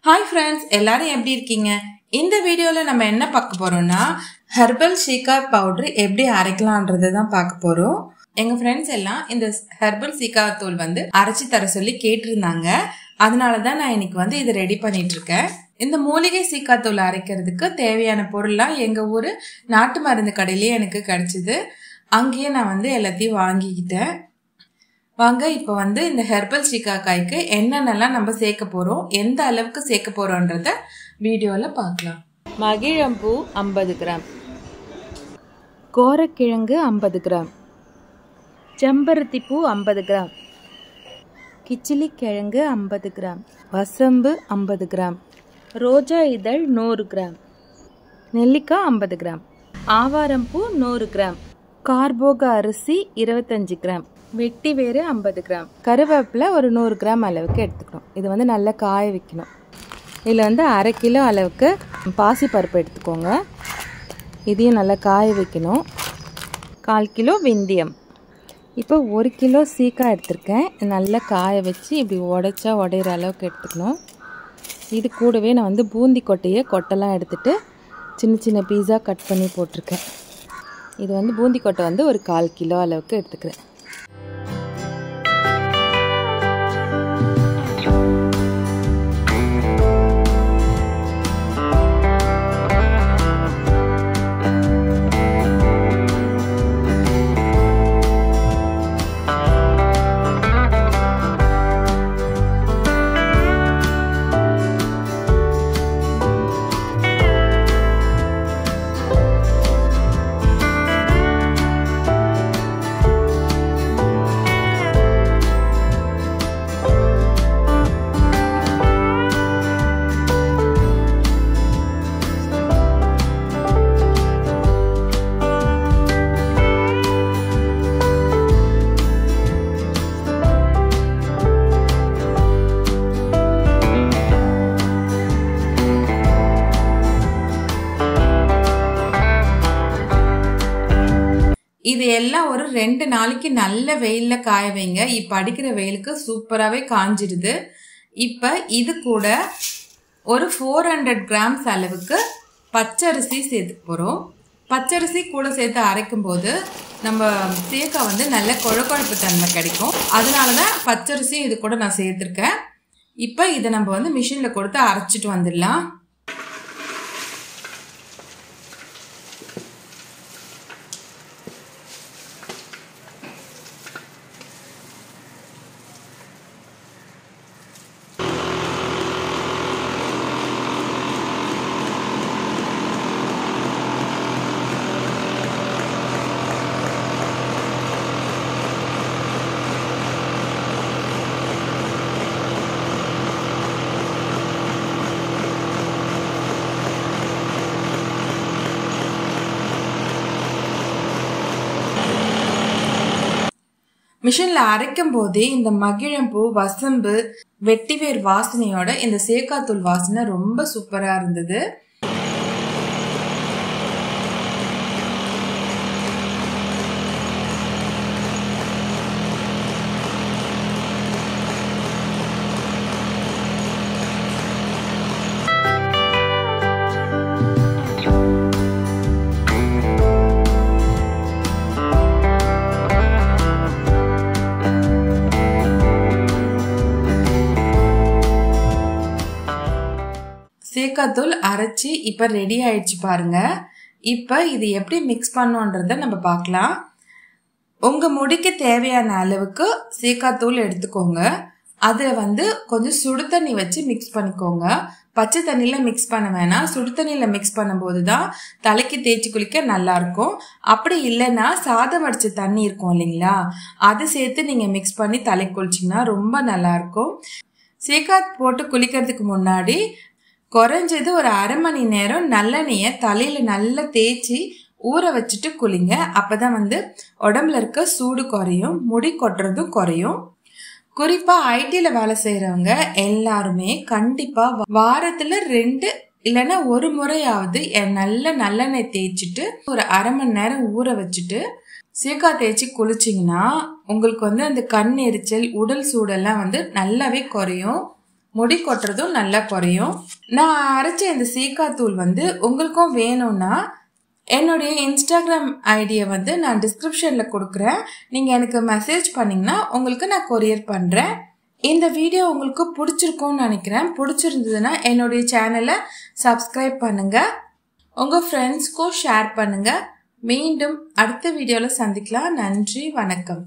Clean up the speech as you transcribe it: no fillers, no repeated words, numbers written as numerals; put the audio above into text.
Hi friends, எல்லாரும் எப்படி இருக்கீங்க? இந்த வீடியோவில் நம்ம என்ன பார்க்க போறோம்னா ஹெர்பல் சீகா பவுடர் எப்படி அரைக்கலாம்ன்றது தான் பார்க்க போறோம். எங்க ஃப்ரெண்ட்ஸ் எல்லாம் இந்த ஹெர்பல் சீகா தூள் அரைச்சி தர சொல்லி கேட்டிருந்தாங்க. அதனால தான் நான் இன்னைக்கு இதை ரெடி பண்ணிட்டு இருக்கேன். இந்த மூலிகை சீகா தூள் அரைக்கிறதுக்கு தேவையான பொருள்லாம் எங்க ஊர் நாட்டு மருந்து கடையிலேயே எனக்கு கிடைச்சிது. அங்கேயே நான் எல்லாத்தையும் வாங்கிக்கிட்டேன். வாங்க இப்போ இந்த ஹெர்பல் சீக்காக்காய்க்கு என்னென்னலாம் நம்ம சேர்க்க போறோம், எந்த அளவுக்கு சேர்க்க போறோம்ன்றத வீடியோல பார்க்கலாம். மகிழம்பூ 50 கிராம், கோரக்கிழங்கு 50 கிராம், செம்பருத்தி பூ 50 கிராம், கிச்சிலி கிழங்கு 50 கிராம், வசம்பு 50 கிராம், ரோஜா இதழ் 100 கிராம், நெல்லிக்காய் 50 கிராம், ஆவாரம்பூ 100 கிராம், கார்போக அரிசி 25 கிராம், வெட்டி வேறு 50 கிராம், கருவேப்பிலை ஒரு 100 கிராம் அளவுக்கு எடுத்துக்கணும். இது நல்லா காய வைக்கணும். இதில் அரை கிலோ அளவுக்கு பாசிப்பருப்பு எடுத்துக்கோங்க. இதையும் நல்லா காய வைக்கணும். 1/4 கிலோ வெந்தயம். இப்போ 1 கிலோ சீக்காய் எடுத்திருக்கேன். நல்லா காய வச்சு இப்படி உடைச்சா உடையிற அளவுக்கு எடுத்துக்கணும். இது கூடவே நான் பூந்தி கொட்டைலாம் எடுத்துகிட்டு சின்ன சின்ன பீஸா கட் பண்ணி போட்டிருக்கேன். இது பூந்தி கொட்டை ஒரு 1/4 கிலோ அளவுக்கு எடுத்துக்கிறேன். இது எல்லாம் ஒரு 2 நாளைக்கு நல்ல வெயில்ல காய வைங்க. இப்ப அடிக்கிற வெயிலுக்கு சூப்பராகவே காஞ்சிடுது. இப்ப இது கூட ஒரு 400 கிராம்ஸ் அளவுக்கு பச்சரிசி சேர்த்து போறோம். பச்சரிசி கூட சேர்த்து அரைக்கும் போது நம்ம சீக்காய் நல்ல கொழப்பு தன்மை கிடைக்கும். அதனாலதான் பச்சரிசி இது கூட நான் சேர்த்திருக்கேன். இப்ப இதை நம்ம மிஷின்ல கொடுத்து அரைச்சிட்டு வந்துடலாம். மிஷின்ல அரைக்கும் போதே இந்த மகிழம்பூ, வசம்பு, வெட்டிவேர் வாசனையோட இந்த சேக்காத்தூள் வாசனை ரொம்ப சூப்பரா இருந்தது. சேக்காத்தூள் அரைச்சி இப்ப ரெடி ஆயிடுச்சு பாருங்க. இப்ப இது எப்படி மிக்ஸ் பண்ணோன்றத நம்ம பார்க்கலாம். உங்க முடிக்கு தேவையான அளவுக்கு சேக்காத்தூள் எடுத்துக்கோங்க. அதுல கொஞ்சம் சுடு தண்ணி வச்சு மிக்ஸ் பண்ணிக்கோங்க. பச்சை தண்ணியில மிக்ஸ் பண்ண வேணாம். சுடு தண்ணியில மிக்ஸ் பண்ணும் போதுதான் தலைக்கு தேய்ச்சி குளிக்க நல்லா இருக்கும். அப்படி இல்லைன்னா சாதம் வடிச்ச தண்ணி இருக்கும் இல்லைங்களா, அது சேர்த்து நீங்க மிக்ஸ் பண்ணி தலை குளிச்சிங்கன்னா ரொம்ப நல்லா இருக்கும். சேக்காத் போட்டு குளிக்கிறதுக்கு முன்னாடி குறைஞ்சது ஒரு அரை மணி நேரம் நல்லெண்ணெய தலையில நல்லா தேய்ச்சி ஊற வச்சுட்டு குளிங்க. அப்பதான் உடம்புல இருக்க சூடு குறையும், முடி கொட்டுறதும் குறையும். குறிப்பா ஐடில வேலை செய்யறவங்க எல்லாருமே கண்டிப்பா வாரத்துல 2 இல்லைன்னா 1 முறையாவது நல்லெண்ணெய் தேய்ச்சிட்டு ஒரு அரை மணி நேரம் ஊற வச்சுட்டு சீக்காய் தேய்ச்சி குளிச்சிங்கன்னா உங்களுக்கு அந்த கண் எரிச்சல், உடல் சூடெல்லாம் நல்லாவே குறையும். முடி கொட்டுறதும் நல்லா குறையும். நான் அரைச்ச இந்த சீக்காத்தூள் உங்களுக்கும் வேணும்னா என்னுடைய இன்ஸ்டாகிராம் ஐடியை நான் டிஸ்கிரிப்ஷனில் கொடுக்குறேன். நீங்கள் எனக்கு மெசேஜ் பண்ணிங்கன்னா உங்களுக்கு நான் கொரியர் பண்ணுறேன். இந்த வீடியோ உங்களுக்கு பிடிச்சிருக்கும்னு நினைக்கிறேன். பிடிச்சிருந்ததுன்னா என்னுடைய சேனலை சப்ஸ்கிரைப் பண்ணுங்கள், உங்கள் ஃப்ரெண்ட்ஸ்க்கும் ஷேர் பண்ணுங்கள். மீண்டும் அடுத்த வீடியோவில் சந்திக்கலாம். நன்றி, வணக்கம்.